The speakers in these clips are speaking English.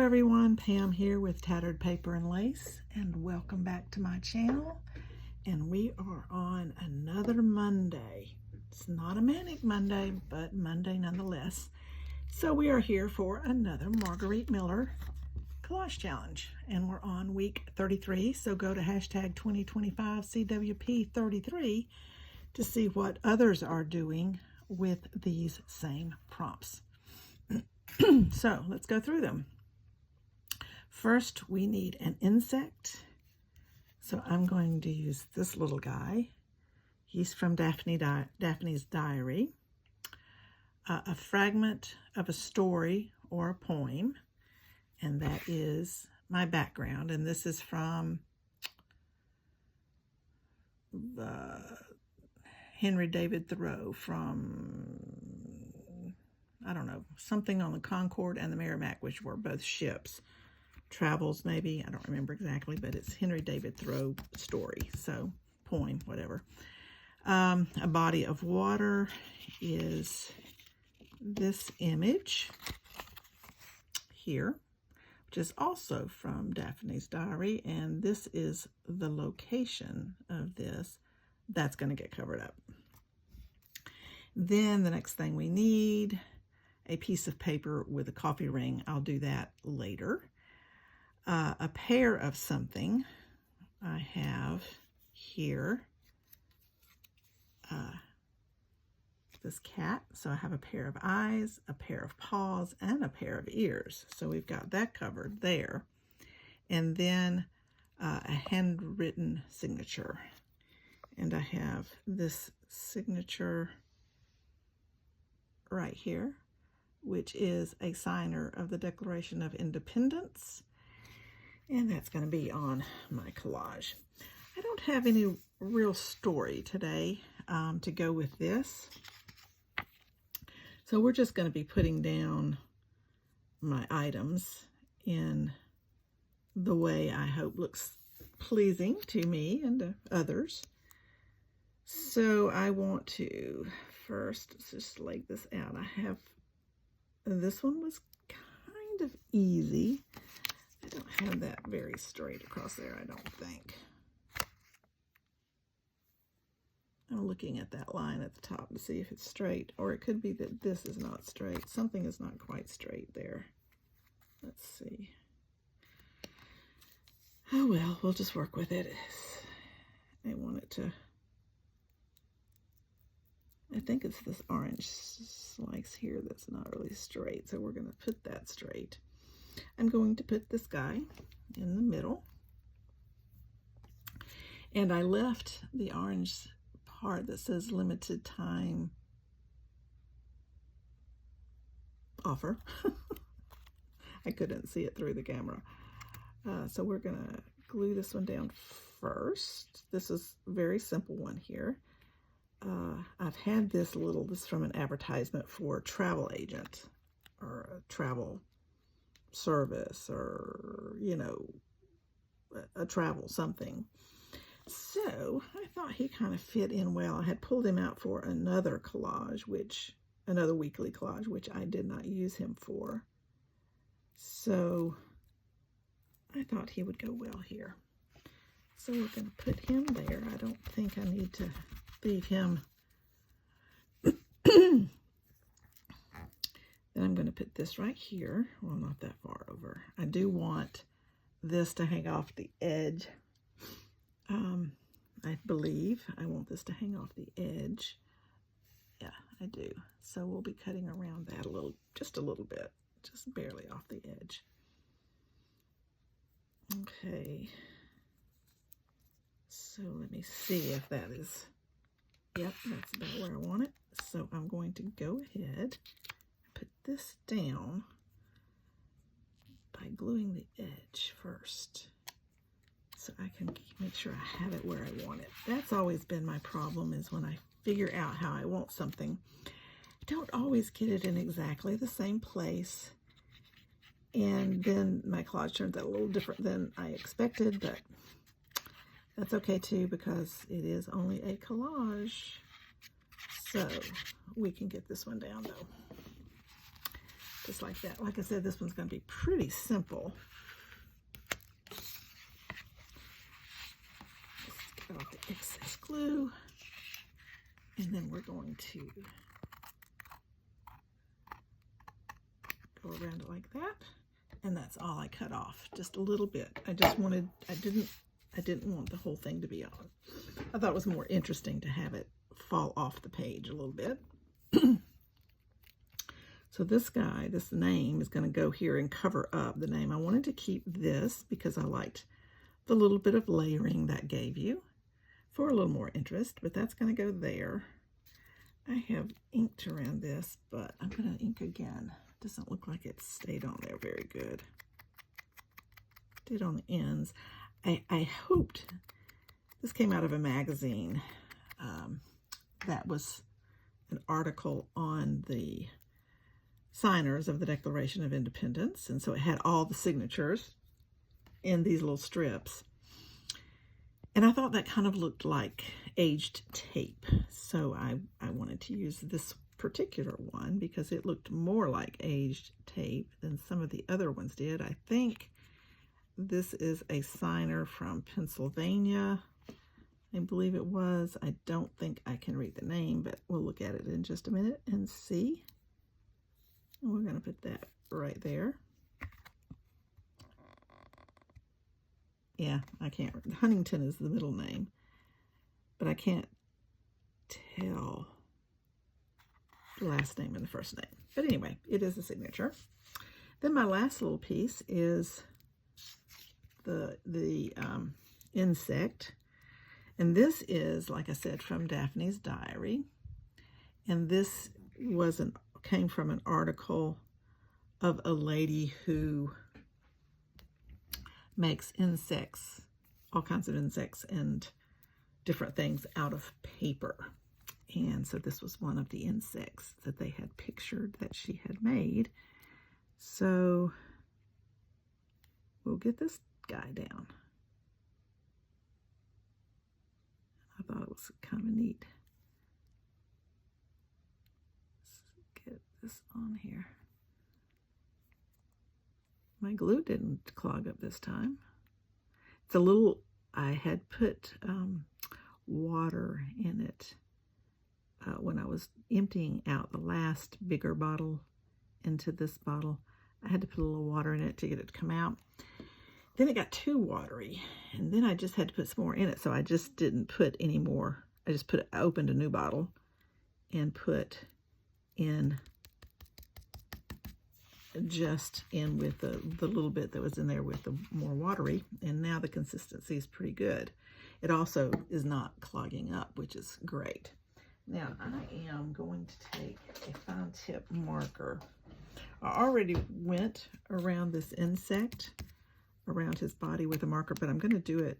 everyone, Pam here with Tattered Paper and Lace, and welcome back to my channel. And we are on another Monday. It's not a manic Monday, but Monday nonetheless. So we are here for another Margarete Miller collage challenge, and we're on week 33. So go to hashtag 2025 CWP33 to see what others are doing with these same prompts. So let's go through them. First, we need an insect. So I'm going to use this little guy. He's from Daphne's Diary. A fragment of a story or a poem. And that is my background. And this is from Henry David Thoreau from, I don't know, something on the Concord and the Merrimack, which were both ships. Travels, maybe, I don't remember exactly, but it's Henry David Thoreau story, so poem, whatever. A body of water is this image here, which is also from Daphne's Diary, and this is the location of this. That's going to get covered up. Then the next thing we need, a piece of paper with a coffee ring. I'll do that later. A pair of something I have here. This cat. So I have a pair of eyes, a pair of paws, and a pair of ears. So we've got that covered there. And then a handwritten signature. And I have this signature right here, which is a signer of the Declaration of Independence. And that's going to be on my collage. I don't have any real story today to go with this. So we're just going to be putting down my items in the way I hope looks pleasing to me and to others. So I want to first just lay this out. This one was kind of easy. I don't have that very straight across there, I don't think. I'm looking at that line at the top to see if it's straight, or it could be that this is not straight. Something is not quite straight there. Let's see. Oh well, we'll just work with it. I want it to, I think it's this orange slice here that's not really straight, so we're going to put that straight. I'm going to put this guy in the middle. And I left the orange part that says limited time offer. I couldn't see it through the camera. So we're going to glue this one down first. This is a very simple one here. I've had this is from an advertisement for a travel agent or a travel service, or you know, a travel something. So I thought he kind of fit in well. I had pulled him out for another collage, another weekly collage, which I did not use him for. So I thought he would go well here. So we're going to put him there. I don't think I need to leave him. Then I'm going to put this right here. Well, not that far over. I do want this to hang off the edge. I believe I want this to hang off the edge. Yeah, I do. So we'll be cutting around that just a little bit, just barely off the edge. Okay. So let me see if that is, yep, that's about where I want it. So I'm going to go ahead, put this down by gluing the edge first, so I can make sure I have it where I want it. That's always been my problem, is when I figure out how I want something, I don't always get it in exactly the same place, and then my collage turns out a little different than I expected, but that's okay too, because it is only a collage. So we can get this one down though. just like that. Like I said, this one's going to be pretty simple. Just get off the excess glue, and then we're going to go around it like that, and that's all I cut off, just a little bit. I didn't want the whole thing to be on. I thought it was more interesting to have it fall off the page a little bit. So this guy, this name is going to go here and cover up the name. I wanted to keep this because I liked the little bit of layering that gave you for a little more interest, but that's going to go there. I have inked around this, but I'm going to ink again. Doesn't look like it stayed on there very good. Did on the ends. I hoped, this came out of a magazine that was an article on the signers of the Declaration of Independence, and so it had all the signatures in these little strips, and I thought that kind of looked like aged tape, so I wanted to use this particular one because it looked more like aged tape than some of the other ones did. I think this is a signer from Pennsylvania, I believe it was. I don't think I can read the name, but we'll look at it in just a minute and see. And we're going to put that right there. Yeah, I can't. Huntington is the middle name, but I can't tell the last name and the first name. But anyway, it is a signature. Then my last little piece is the insect. And this is, like I said, from Daphne's Diary. And this came from an article of a lady who makes insects, all kinds of insects and different things out of paper. And so this was one of the insects that they had pictured that she had made. So we'll get this guy down. I thought it was kind of neat. Let's get this on here. My glue didn't clog up this time. It's a little, I had put water in it when I was emptying out the last bigger bottle into this bottle. I had to put a little water in it to get it to come out. Then it got too watery, and then I just had to put some more in it, so I just didn't put any more. I opened a new bottle and put in just in with the little bit that was in there with the more watery, and now the consistency is pretty good. It also is not clogging up, which is great. Now I am going to take a fine tip marker. I already went around this insect, around his body with a marker, but I'm going to do it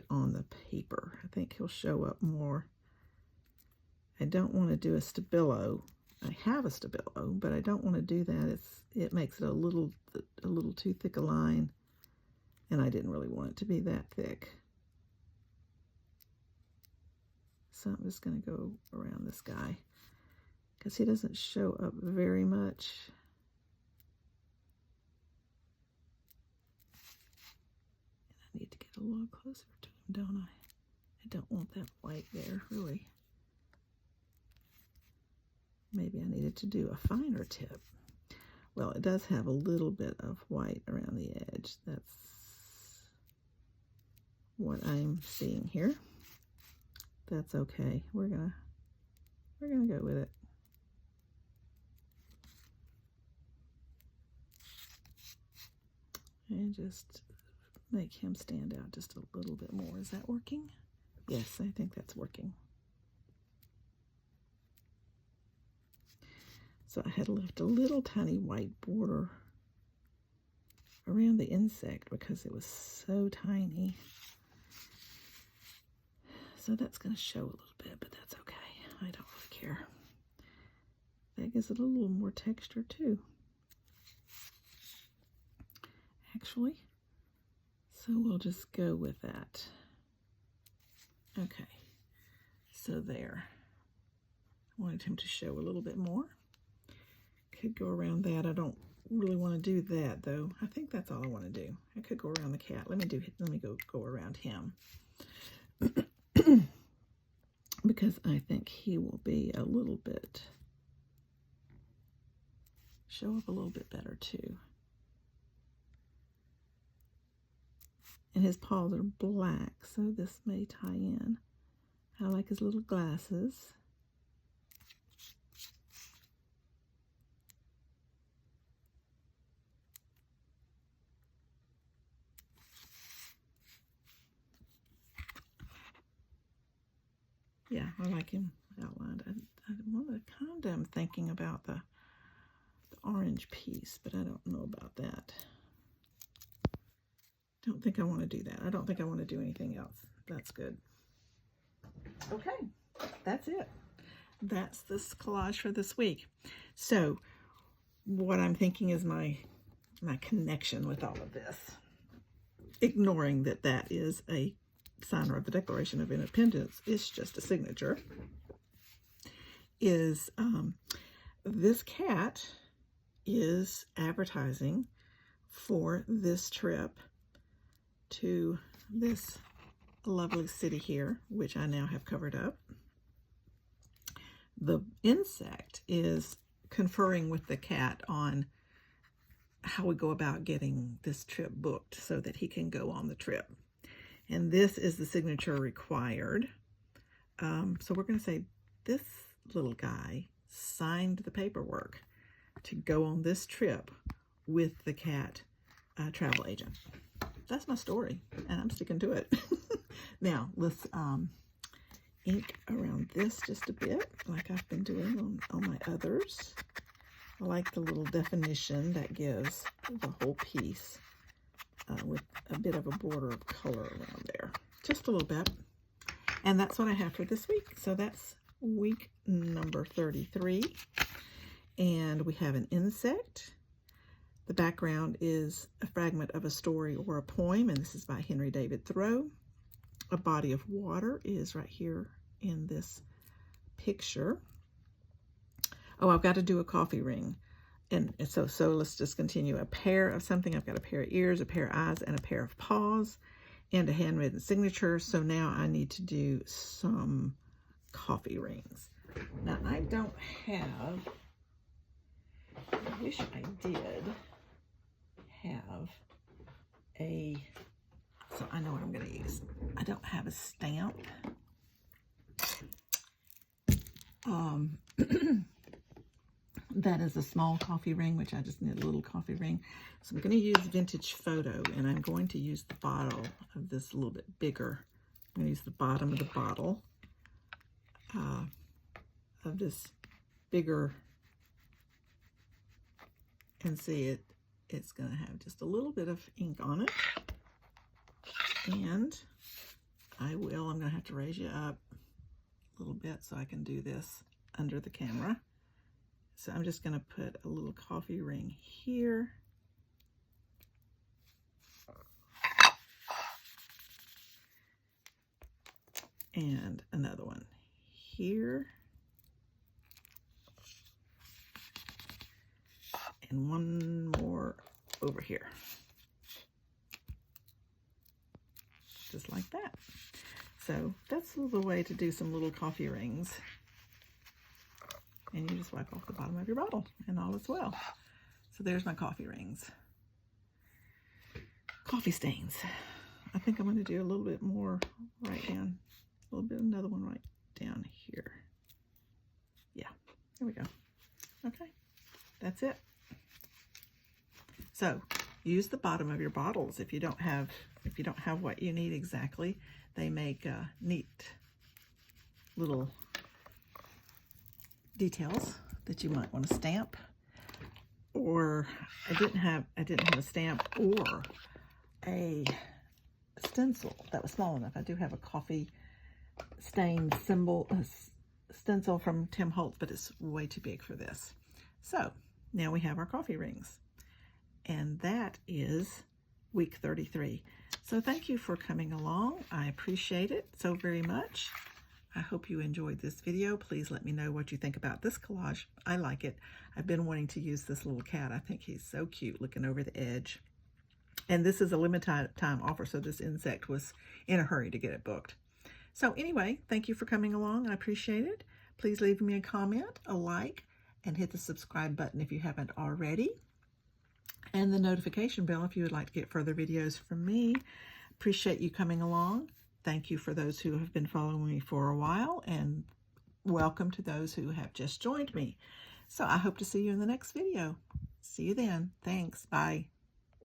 on the paper. I think he'll show up more. I don't want to do a stabilo. I have a stabilo, but I don't want to do that. It makes it a little too thick a line, and I didn't really want it to be that thick. So I'm just going to go around this guy because he doesn't show up very much. I need to get a little closer to him, don't I? I don't want that white there, really. Maybe I needed to do a finer tip. Well, it does have a little bit of white around the edge. That's what I'm seeing here. That's okay. We're gonna go with it. And just make him stand out just a little bit more. Is that working? Yes, I think that's working. So I had left a little tiny white border around the insect because it was so tiny. So that's going to show a little bit, but that's okay. I don't really care. That gives it a little more texture too, actually. So we'll just go with that. Okay, so there. I wanted him to show a little bit more, could go around that. I don't really want to do that though. I think that's all I want to do. I could go around the cat. Let me go around him. Because I think he will be a little bit, show up a little bit better too. And his paws are black, so this may tie in. I like his little glasses. Yeah, I like him outlined. I want to kind of, I'm thinking about the orange piece, but I don't know about that. Don't think I want to do that. I don't think I want to do anything else. That's good. Okay, that's it. That's this collage for this week. So what I'm thinking is my connection with all of this, ignoring that that is a signer of the Declaration of Independence, it's just a signature, is this cat is advertising for this trip to this lovely city here, which I now have covered up. The insect is conferring with the cat on how we go about getting this trip booked so that he can go on the trip. And this is the signature required. So we're going to say this little guy signed the paperwork to go on this trip with the cat travel agent. That's my story, and I'm sticking to it. Now, let's ink around this just a bit, like I've been doing on my others. I like the little definition that gives the whole piece with a bit of a border of color around there. Just a little bit. And that's what I have for this week. So that's week number 33. And we have an insect. The background is a fragment of a story or a poem, and this is by Henry David Thoreau. A body of water is right here in this picture. Oh, I've got to do a coffee ring. And so let's just continue. A pair of something. I've got a pair of ears, a pair of eyes, and a pair of paws, and a handwritten signature. So now I need to do some coffee rings. Now, I don't have, I wish I did have a, so I know what I'm going to use. I don't have a stamp. That is a small coffee ring, which I just need a little coffee ring. So I'm going to use Vintage Photo, and I'm going to use the bottle of this a little bit bigger. I'm going to use the bottom of the bottle of this bigger, and see it's going to have just a little bit of ink on it. And I'm going to have to raise you up a little bit so I can do this under the camera. So I'm just going to put a little coffee ring here. And another one here. And one more over here. Just like that. So that's the way to do some little coffee rings. And you just wipe off the bottom of your bottle, and all is well. So there's my coffee rings. Coffee stains. I think I'm going to do a little bit more right down, a little bit, another one right down here. Yeah, there we go. Okay, that's it. So use the bottom of your bottles if you don't have what you need exactly. They make neat little details that you might want to stamp. Or I didn't have a stamp or a stencil that was small enough. I do have a coffee stained stencil from Tim Holtz, but it's way too big for this. So now we have our coffee rings, and that is week 33. So thank you for coming along. I appreciate it so very much. I hope you enjoyed this video. Please let me know what you think about this collage. I like it. I've been wanting to use this little cat. I think he's so cute looking over the edge. And this is a limited time offer, so this insect was in a hurry to get it booked. So anyway, thank you for coming along. I appreciate it. Please leave me a comment, a like, and hit the subscribe button if you haven't already. And the notification bell if you would like to get further videos from me. Appreciate you coming along. Thank you for those who have been following me for a while, and welcome to those who have just joined me. So I hope to see you in the next video. See you then. Thanks. Bye.